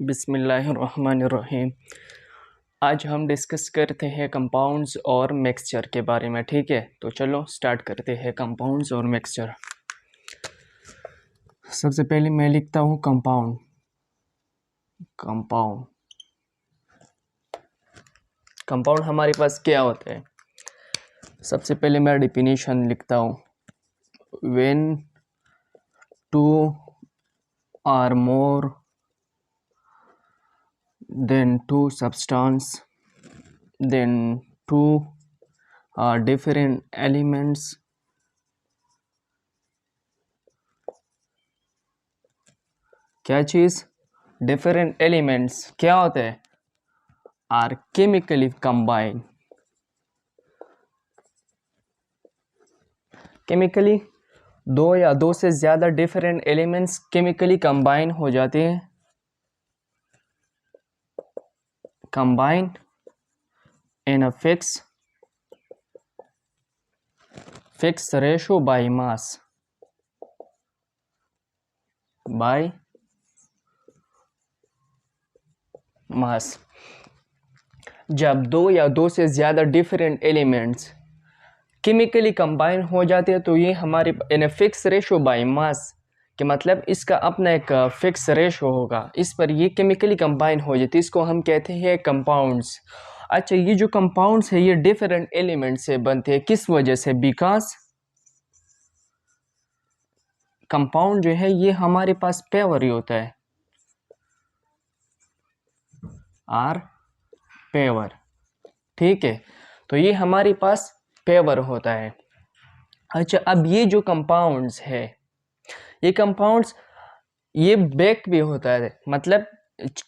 बिस्मिल्लाहिर्रहमानिर्रहीम। आज हम डिस्कस करते हैं कंपाउंड्स और मिक्सचर के बारे में। ठीक है, तो चलो स्टार्ट करते हैं कंपाउंड्स और मिक्सचर। सबसे पहले मैं लिखता हूँ कंपाउंड। कंपाउंड कंपाउंड हमारे पास क्या होता है? सबसे पहले मैं डिफिनीशन लिखता हूँ। When two or more than two substance then two are different elements क्या चीज़? डिफरेंट एलिमेंट्स क्या होते हैं? Are chemically combine. केमिकली दो या दो से ज़्यादा डिफरेंट एलिमेंट्स केमिकली कंबाइन हो जाते हैं। Combine in a fix ratio by mass. By mass. जब दो या दो से ज़्यादा डिफरेंट एलिमेंट्स केमिकली कंबाइन हो जाते हैं तो ये हमारे in fix ratio by mass कि मतलब इसका अपना एक फिक्स रेशो होगा, इस पर ये केमिकली कंबाइन हो जाती है। इसको हम कहते हैं कंपाउंड्स। अच्छा, ये जो कंपाउंड्स है ये डिफरेंट एलिमेंट से बनते हैं। किस वजह से? बिकॉज कंपाउंड जो है ये हमारे पास पेवर ही होता है। Are pure. ठीक है, तो ये हमारे पास पेवर होता है। अच्छा, अब ये जो कंपाउंड्स है ये कंपाउंड्स ये ब्रेक भी होता है, मतलब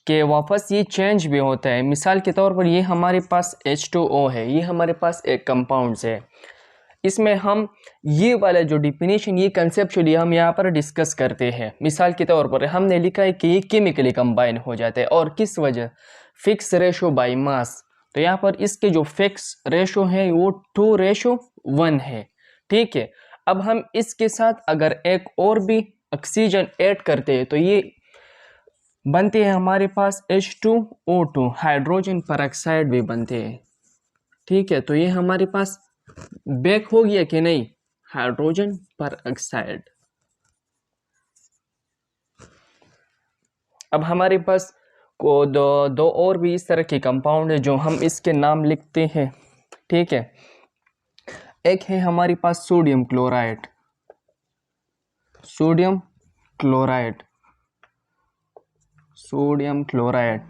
कि वापस ये चेंज भी होता है। मिसाल के तौर पर ये हमारे पास H2O है, ये हमारे पास एक कंपाउंड्स है। इसमें हम ये वाला जो डिफिनीशन ये कंसेप्चुअली हम यहाँ पर डिस्कस करते हैं। मिसाल के तौर पर हमने लिखा है कि ये केमिकली कंबाइन हो जाते हैं और किस वजह? Fix ratio by mass. तो यहाँ पर इसके जो फिक्स रेशो है वो 2:1 है। ठीक है, अब हम इसके साथ अगर एक और भी ऑक्सीजन ऐड करते हैं तो ये बनते हैं हमारे पास H2O2, हाइड्रोजन पेरोक्साइड भी बनते हैं। ठीक है, तो ये हमारे पास बेक हो गया कि नहीं? Hydrogen peroxide. अब हमारे पास को दो और भी इस तरह के कंपाउंड है जो हम इसके नाम लिखते हैं। ठीक है, एक है हमारे पास sodium chloride. Sodium chloride sodium chloride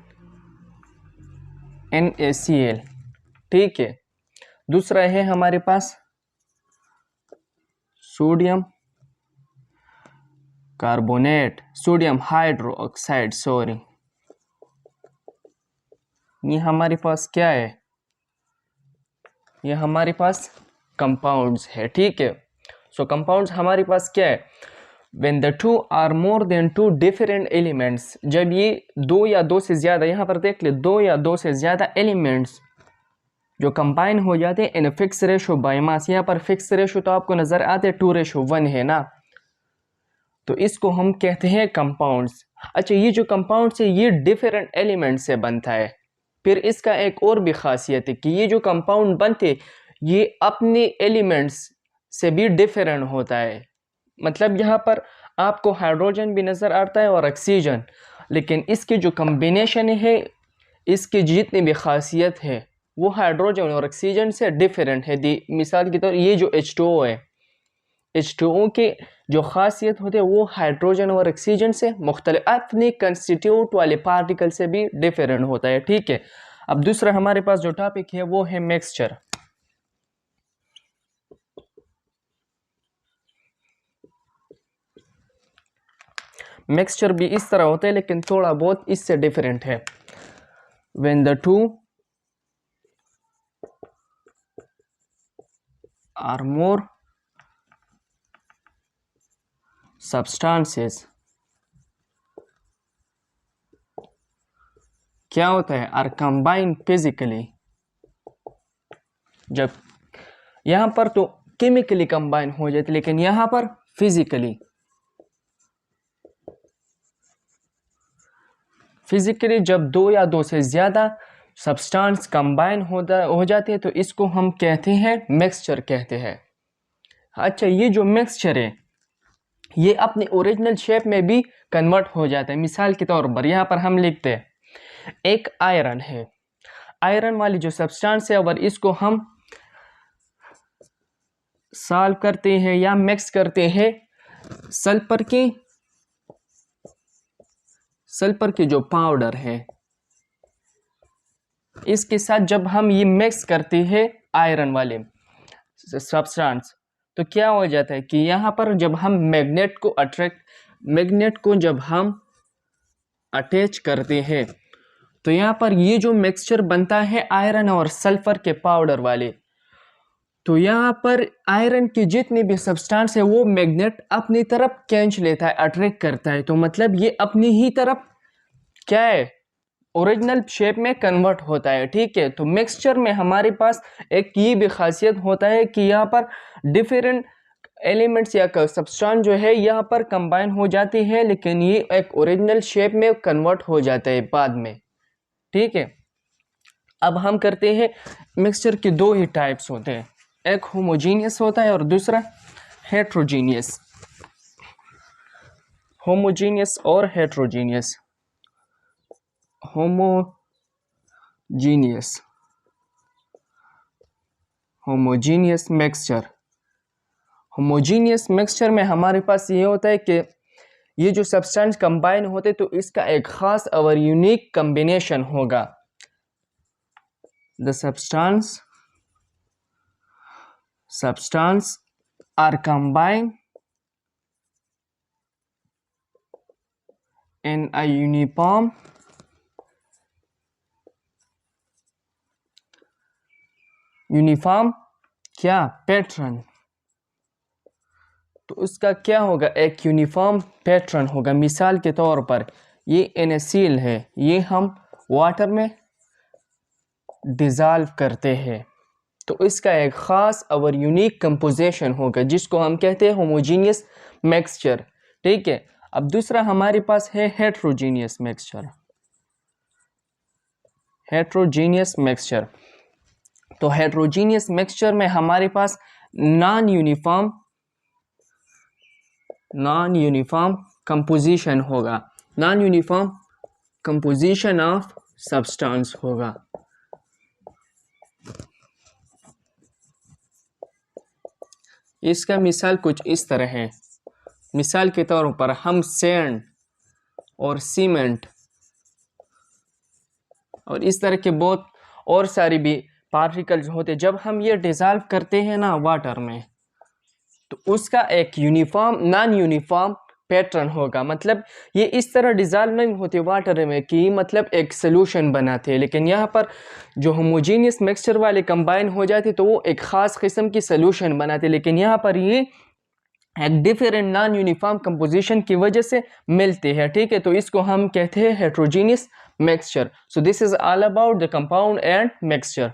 NaCl। ठीक है, दूसरा है हमारे पास sodium carbonate, sodium hydroxide sorry. ये हमारे पास क्या है? ये हमारे पास कंपाउंड्स है। ठीक है, सो कंपाउंड्स हमारे पास क्या है? When the two are more than two different elements, जब ये दो या दो से ज़्यादा, यहाँ पर देख ले, दो या दो से ज़्यादा एलिमेंट्स जो कंबाइन हो जाते हैं in fix ratio by mass. यहाँ पर फिक्स रेशो तो आपको नज़र आते हैं 2:1 है ना, तो इसको हम कहते हैं कंपाउंड्स। अच्छा, ये जो कंपाउंड्स है ये डिफरेंट एलिमेंट से बनता है। फिर इसका एक और भी खासियत है कि ये जो कंपाउंड बनते ये अपने एलिमेंट्स से भी डिफरेंट होता है। मतलब यहाँ पर आपको हाइड्रोजन भी नज़र आता है और ऑक्सीजन, लेकिन इसके जो कम्बिनेशन है, इसकी जितनी भी खासियत है वो हाइड्रोजन और ऑक्सीजन से डिफरेंट है। मिसाल के तौर ये जो H2O है, H2O के जो खासियत होते हैं वो हाइड्रोजन और ऑक्सीजन से मुख्तलिफ अपने कंस्टिट्यूट वाले पार्टिकल से भी डिफरेंट होता है। ठीक है, अब दूसरा हमारे पास जो टॉपिक है वो है मिक्सचर। मिक्सचर भी इस तरह होता है लेकिन थोड़ा बहुत इससे डिफरेंट है। When the two are more substances, क्या होता है? Are combine physically. जब यहाँ पर तो केमिकली कंबाइन हो जाती, लेकिन यहाँ पर फिजिकली जब दो या दो से ज़्यादा सब्सटेंस कंबाइन हो जाते हैं तो इसको हम कहते हैं मिक्सचर कहते हैं। अच्छा, ये जो मिक्सचर है ये अपने ओरिजिनल शेप में भी कन्वर्ट हो जाता है। मिसाल के तौर पर यहाँ पर हम लिखते हैं एक आयरन है, आयरन वाली जो सब्सटेंस है अगर इसको हम सॉल्व करते हैं या मिक्स करते हैं सल्फर की जो पाउडर है इसके साथ, जब हम ये मिक्स करते हैं आयरन वाले सब्सटेंस तो क्या हो जाता है कि यहाँ पर जब हम मैग्नेट को जब हम अटैच करते हैं तो यहाँ पर ये जो मिक्सचर बनता है आयरन और सल्फर के पाउडर वाले, तो यहाँ पर आयरन की जितनी भी सब्सटेंस है वो मैग्नेट अपनी तरफ खींच लेता है, अट्रैक्ट करता है। तो मतलब ये अपनी ही तरफ क्या है, ओरिजिनल शेप में कन्वर्ट होता है। ठीक है, तो मिक्सचर में हमारे पास एक ये भी खासियत होता है कि यहाँ पर डिफरेंट एलिमेंट्स या सब्सटेंस जो है यहाँ पर कंबाइन हो जाती है, लेकिन ये एक ओरिजिनल शेप में कन्वर्ट हो जाता है बाद में। ठीक है, अब हम करते हैं मिक्सचर के दो ही टाइप्स होते हैं, एक होमोजीनियस होता है और दूसरा हेट्रोजीनियस। होमोजीनियस और heterogeneous. Homogeneous mixture. Homogeneous mixture में हमारे पास ये होता है कि ये जो सब्सटेंस कंबाइन होते तो इसका एक खास और यूनिक कॉम्बिनेशन होगा। The substance are combined in a uniform क्या पैटर्न। तो उसका क्या होगा, एक यूनिफॉर्म पैटर्न होगा। मिसाल के तौर पर ये NaCl है, ये हम वाटर में डिज़ोल्व करते हैं तो इसका एक ख़ास और यूनिक कंपोजिशन होगा जिसको हम कहते हैं होमोजीनियस मिक्सचर। ठीक है, अब दूसरा हमारे पास है हेट्रोजीनियस मिक्सचर। हेट्रोजीनियस मिक्सचर, तो हेट्रोजीनियस मिक्सचर में हमारे पास नॉन यूनिफॉर्म कंपोजिशन होगा, non uniform composition of substance होगा। इसका मिसाल कुछ इस तरह है। मिसाल के तौर पर हम सैंड और सीमेंट और इस तरह के बहुत और सारी भी पार्टिकल्स होते, जब हम ये डिज़ोल्व करते हैं ना वाटर में तो उसका एक नॉन यूनिफॉर्म पैटर्न होगा। मतलब ये इस तरह डिज़ोल्व नहीं होते वाटर में कि मतलब एक सोल्यूशन बनाते हैं, लेकिन यहाँ पर जो होमोजीनियस मिक्सचर वाले कंबाइन हो जाते तो वो एक ख़ास किस्म की सोल्यूशन बनाते, लेकिन यहाँ पर ये एक डिफरेंट नॉन यूनिफॉर्म कंपोजिशन की वजह से मिलते हैं। ठीक है, तो इसको हम कहते हैं heterogeneous mixture. So this is all about the compound and mixture.